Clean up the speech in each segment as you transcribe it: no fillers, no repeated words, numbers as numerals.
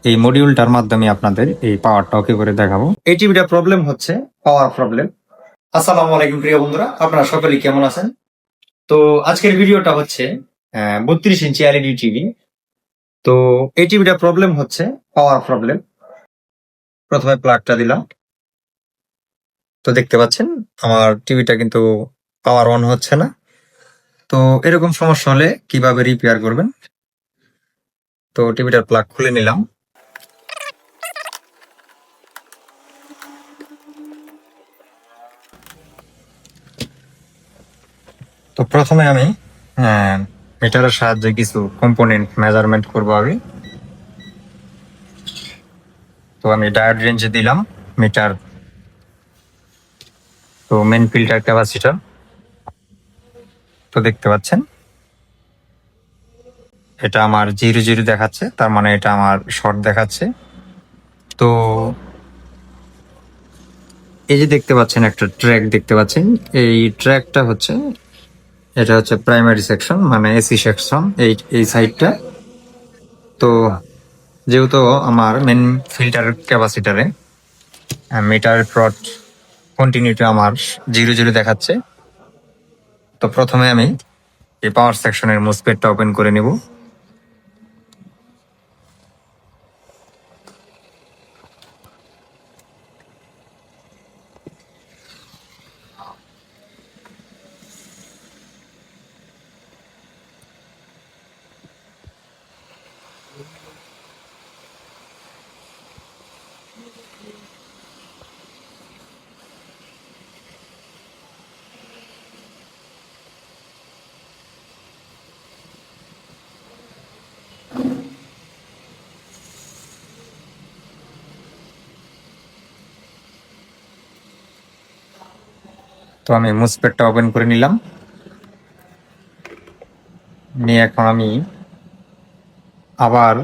এই মডিউলটার মাধ্যমে আপনাদের এই পাওয়ারটা ওকে করে দেখাবো। এই টিভিটার প্রবলেম হচ্ছে পাওয়ার প্রবলেম। আসসালামু আলাইকুম প্রিয় বন্ধুরা, আপনারা সকলে কেমন আছেন? তো আজকের ভিডিওটা হচ্ছে 32 ইঞ্চি এলইডি টিভি। তো এই টিভিটার প্রবলেম হচ্ছে পাওয়ার প্রবলেম। প্রথমে প্লাগটা দিলাম, তো দেখতে পাচ্ছেন আমার টিভিটা কিন্তু পাওয়ার অন হচ্ছে না। তো এরকম সমস্যা হলে কিভাবে রিপেয়ার করবেন? তো টিভিটার প্লাগ খুলে নিলাম। তো প্রথমে আমি মিটারের সাহায্যে কিছু কম্পোনেন্ট মেজারমেন্ট করবো আগে। তো আমি ডায়োড রেঞ্জে দিলাম মিটার, তো মেন ফিল্টার ক্যাপাসিটর। তো দেখতে পাচ্ছেন এটা আমার 0 0 দেখাচ্ছে, তার মানে এটা আমার শর্ট দেখাচ্ছে। তো এই যে দেখতে পাচ্ছেন একটা ট্র্যাক দেখতে পাচ্ছেন, এই ট্র্যাকটা হচ্ছে, এটা হচ্ছে প্রাইমারি সেকশন মানে এসি সেকশন, এই সাইডটা। তো যেহেতু আমার মেন ফিল্টার ক্যাপাসিটারে মিটার প্রড কন্টিনিউটি আমার 0 0 দেখাচ্ছে। তো প্রথমে আমি এই পাওয়ার সেকশনের মোসফেটটা ওপেন করে নিব। তো আমি মোসফেটটা ওপেন করে নিলাম, নিয়ে এখন আমি আবার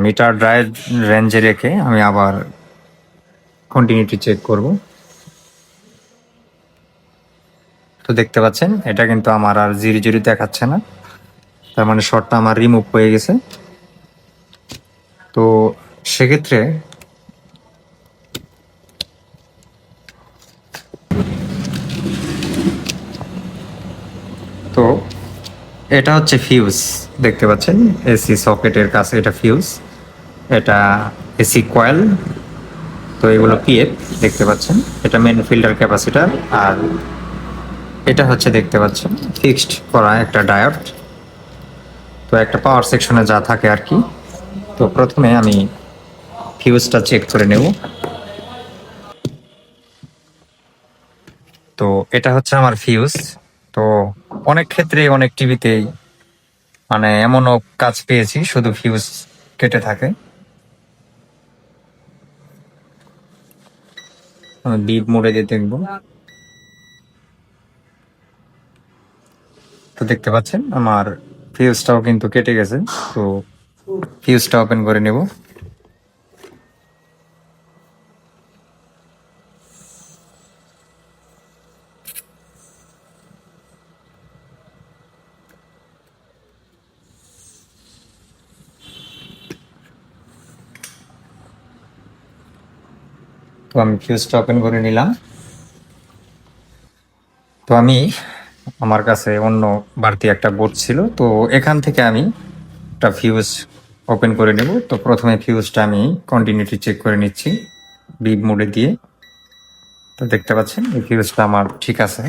মিটার ড্রাইভ রেঞ্জে রেখে আমি আবার কন্টিনিউটি চেক করব। তো দেখতে পাচ্ছেন এটা কিন্তু আমার আর 0 0 দেখাচ্ছে না, তার মানে শর্টটা আমার রিমুভ হয়ে গেছে। তো সেক্ষেত্রে তো এটা হচ্ছে ফিউজ, দেখতে পাচ্ছেন এসি সকেটের কাছে এটা ফিউজ, এটা এসি কয়েল। তো এগুলো পিএফ দেখতে পাচ্ছেন, এটা মেন ফিল্টার ক্যাপাসিটার, আর এটা হচ্ছে দেখতে পাচ্ছেন ফিক্সড করা একটা ডায়োড। তো একটা পাওয়ার সেকশনে যা থাকে আর কি। তো প্রথমে আমি ফিউজটা চেক করে নেব। তো এটা হচ্ছে আমার ফিউজ। তো অনেক ক্ষেত্রে অনেক টিভিতেই মানে এমনও কাজ পেয়েছি শুধু ফিউজ কেটে থাকে। আমি বিপ মোডে দিয়ে দেখবো। তো দেখতে পাচ্ছেন আমার ফিউজটাও কিন্তু কেটে গেছে। তো ফিউজটা ওপেন করে নেব। তো আমি ফিউজটা ওপেন করে নিলাম। তো আমি আমার কাছে অন্য বাড়তি একটা বোর্ড ছিল, তো এখান থেকে আমি একটা ফিউজ ওপেন করে নেব। তো প্রথমে ফিউজটা আমি কন্টিনিউটি চেক করে নিচ্ছি বিপ মোডে দিয়ে। তো দেখতে পাচ্ছেন এই ফিউজটা আমার ঠিক আছে।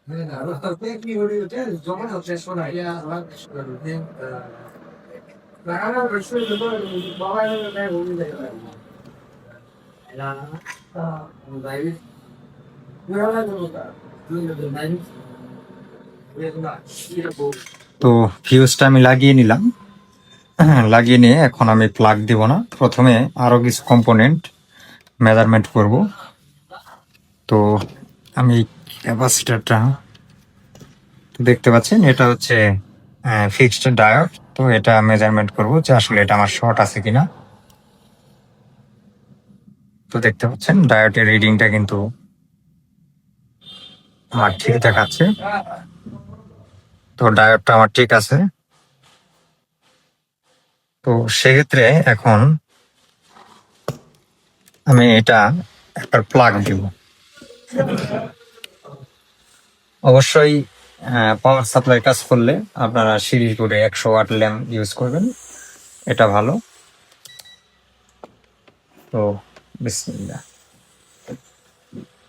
তো ফিউজটা আমি লাগিয়ে নিলাম। লাগিয়ে নিয়ে এখন আমি প্লাগ দিব না, প্রথমে আরো কিছু কম্পোনেন্ট মেজারমেন্ট করব। তো আমি ক্যাপাসিটরটা দেখতে পাচ্ছেন, এটা হচ্ছে ফিক্সড ডায়োড। তো এটা মেজারমেন্ট করব যে আসলে এটা আমার শর্ট আছে কিনা। তো দেখতে পাচ্ছেন ডায়োডের রিডিংটা কিন্তু আমার ঠিক দেখাচ্ছে। তো ডায়োডটা আমার ঠিক আছে। তো সেক্ষেত্রে এখন আমি এটা একবার প্লাগ দিব। অবশ্যই পাওয়ার সাপ্লাই কাজ করলে আপনারা সিরিজ বোর্ডে 100 ওয়াট ল্যাম্প ইউজ করবেন, এটা ভালো। তো বিসমিল্লাহ,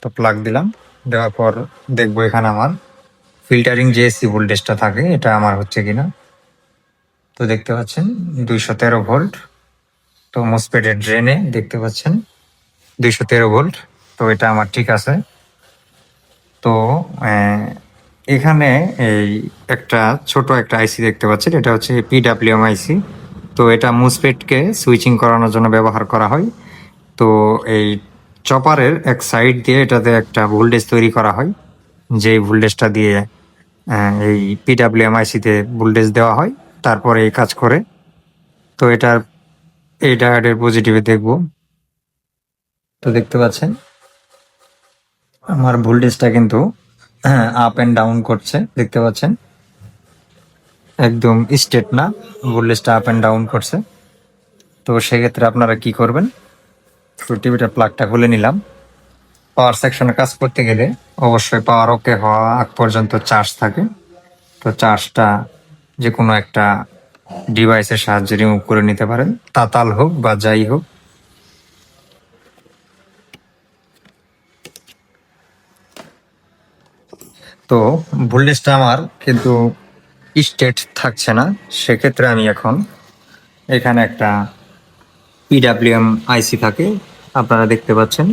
তো প্লাগ দিলাম। দেওয়ার পর দেখবো এখানে আমার ফিল্টারিং যে এসি ভোল্টেজটা থাকে এটা আমার হচ্ছে কিনা। তো দেখতে পাচ্ছেন 213 ভোল্ট। তো মোসপেটের ড্রেনে দেখতে পাচ্ছেন 213 ভোল্ট। তো এটা আমার ঠিক আছে। তো এখানে এই একটা ছোট একটা আইসি দেখতে পাচ্ছেন, এটা হচ্ছে পিডাব্লিউএম আইসি। তো এটা মুসপেটকে সুইচিং করানোর জন্য ব্যবহার করা হয়। তো এই চপারের এক সাইড দিয়ে এটাতে একটা ভোল্টেজ তৈরি করা হয়, যেই ভোল্টেজটা দিয়ে এই পিডাব্লিউএম আইসিতে ভোল্টেজ দেওয়া হয়, তারপরে এই কাজ করে। তো এটার এই ডায়োডের পজিটিভে দেখব। তো দেখতে পাচ্ছেন আমার ভোল্টেজটা কিন্তু আপ এন্ড ডাউন করছে, দেখতে পাচ্ছেন একদম স্ট্রেট না, ভোল্টেজটা আপ এন্ড ডাউন করছে। তো সেক্ষেত্রে আপনারা কি করবেন, তো টিভিটার প্লাগটা খুলে নিলাম। পাওয়ার সেকশনে কাজ করতে গেলে অবশ্যই পাওয়ার ওকে হওয়া আগ পর্যন্ত চার্জ থাকে। তো চার্জটা যে কোনো একটা ডিভাইসের সাহায্যে রিমুভ করে নিতে পারেন, তাতাল হোক বা যাই হোক। তো ভোল্টেজটা আমার কিন্তু স্ট্রেট থাকছে না, সেক্ষেত্রে আমি এখন এখানে একটা পিডাব্লিউএম আইসি থাকে, আপনারা দেখতে পাচ্ছেন।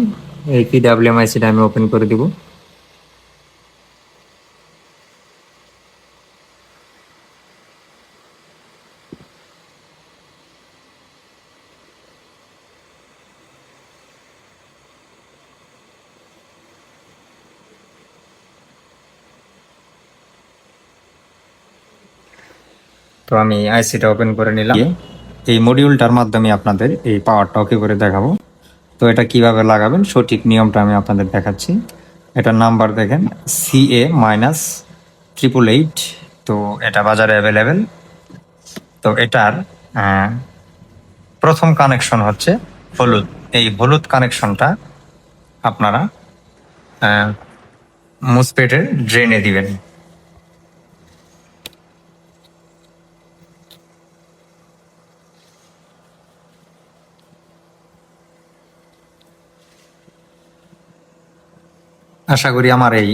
এই পিডাব্লিউএম আইসিটা আমি ওপেন করে দিব। তো আমি আইসিটা ওপেন করে নিলাম। এই মডিউলটার মাধ্যমে আপনাদের এই পাওয়ারটা ওকে করে দেখাবো। তো এটা কিভাবে লাগাবেন সঠিক নিয়মটা আমি আপনাদের দেখাচ্ছি। এটার নাম্বার দেখেন CA-888। তো এটা বাজারে অ্যাভেলেবেল। তো এটার প্রথম কানেকশন হচ্ছে হলুদ। এই হলুদ কানেকশনটা আপনারা মুসপেটের ড্রেনে দিবেন। আশা করি আমার এই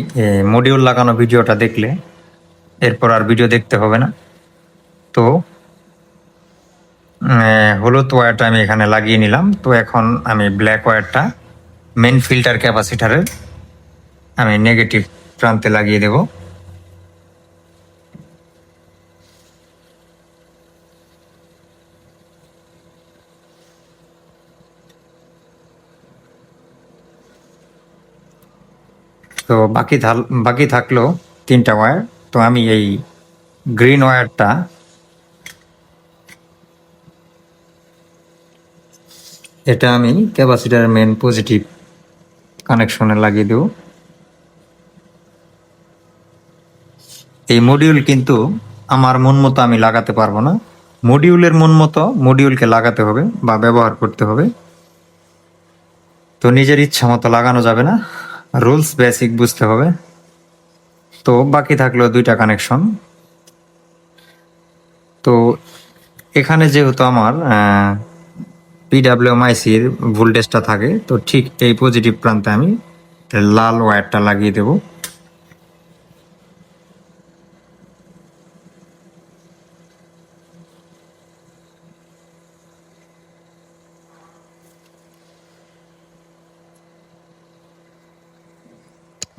মডিউল লাগানো ভিডিওটা দেখলে এরপর আর ভিডিও দেখতে হবে না। তো হলুদ ওয়্যারটা আমি এখানে লাগিয়ে নিলাম। তো এখন আমি ব্ল্যাক ওয়্যারটা মেন ফিল্টার ক্যাপাসিটারের আমি নেগেটিভ প্রান্তে লাগিয়ে দেব। তো বাকি থাকলো 3টা ওয়্যার। তো আমি এই গ্রিন ওয়্যারটা এটা আমি ক্যাপাসিটারের মেন পজিটিভ কানেকশনে লাগিয়ে দেব। এই মডিউল কিন্তু আমার মন মতো আমি লাগাতে পারবো না, মডিউলের মন মতো মডিউলকে লাগাতে হবে বা ব্যবহার করতে হবে। তো নিজের ইচ্ছা মতো লাগানো যাবে না, রুলস বেসিক বুঝতে হবে। তো বাকি থাকলো 2টা কানেকশন। তো এখানে যেহেতু আমার পিডাব্লিউএম আইসির ভোল্টেজটা থাকে, তো ঠিক এই পজিটিভ প্রান্তে আমি লাল ওয়্যারটা লাগিয়ে দেব।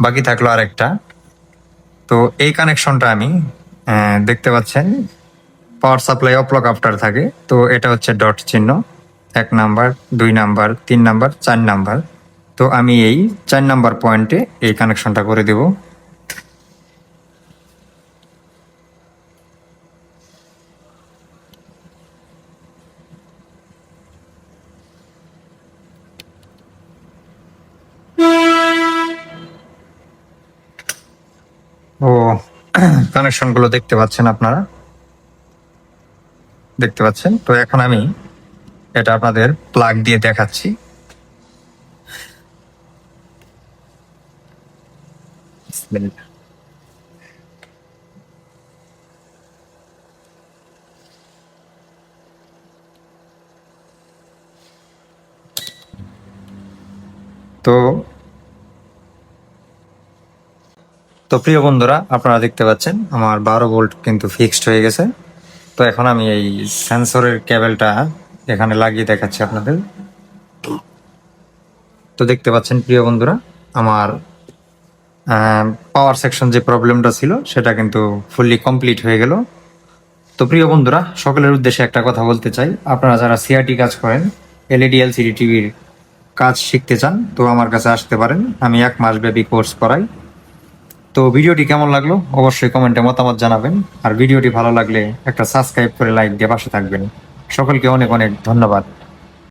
বাকি থাকলো আরেকটা। তো এই কানেকশনটা আমি দেখতে পাচ্ছেন পাওয়ার সাপ্লাই অফ আফটার থাকে, তো এটা হচ্ছে ডট চিহ্ন, 1 নাম্বার, 2 নাম্বার, 3 নাম্বার, 4 নাম্বার। তো আমি এই 4 নাম্বার পয়েন্টে এই কানেকশনটা করে দেব। ও কানেকশন গুলো দেখতে পাচ্ছেন আপনারা, দেখতে পাচ্ছেন। তো এখন আমি এটা আপনাদের প্লাগ দিয়ে দেখাচ্ছি। বিসমিল্লাহ। তো তো প্রিয় বন্ধুরা, আপনারা দেখতে পাচ্ছেন আমার 12 ভোল্ট কিন্তু ফিক্সড হয়ে গেছে। তো এখন আমি এই সেন্সরের কেবলটা এখানে লাগিয়ে দেখাচ্ছি আপনাদের। তো দেখতে পাচ্ছেন প্রিয় বন্ধুরা, আমার পাওয়ার সেকশন যে প্রবলেমটা ছিল সেটা কিন্তু ফুললি কমপ্লিট হয়ে গেল। তো প্রিয় বন্ধুরা, সকলের উদ্দেশ্যে একটা কথা বলতে চাই, আপনারা যারা সিআরটি কাজ করেন, এলইডি এলসিডি টিভির কাজ শিখতে চান, তো আমার কাছে আসতে পারেন। আমি 1 মাস ব্যাপী কোর্স করাই। তো ভিডিওটি কেমন লাগলো অবশ্যই কমেন্টে মতামত জানাবেন, আর ভিডিওটি ভালো লাগলে একটা সাবস্ক্রাইব করে লাইক দিয়ে পাশে থাকবেন। সকলকে অনেক অনেক ধন্যবাদ।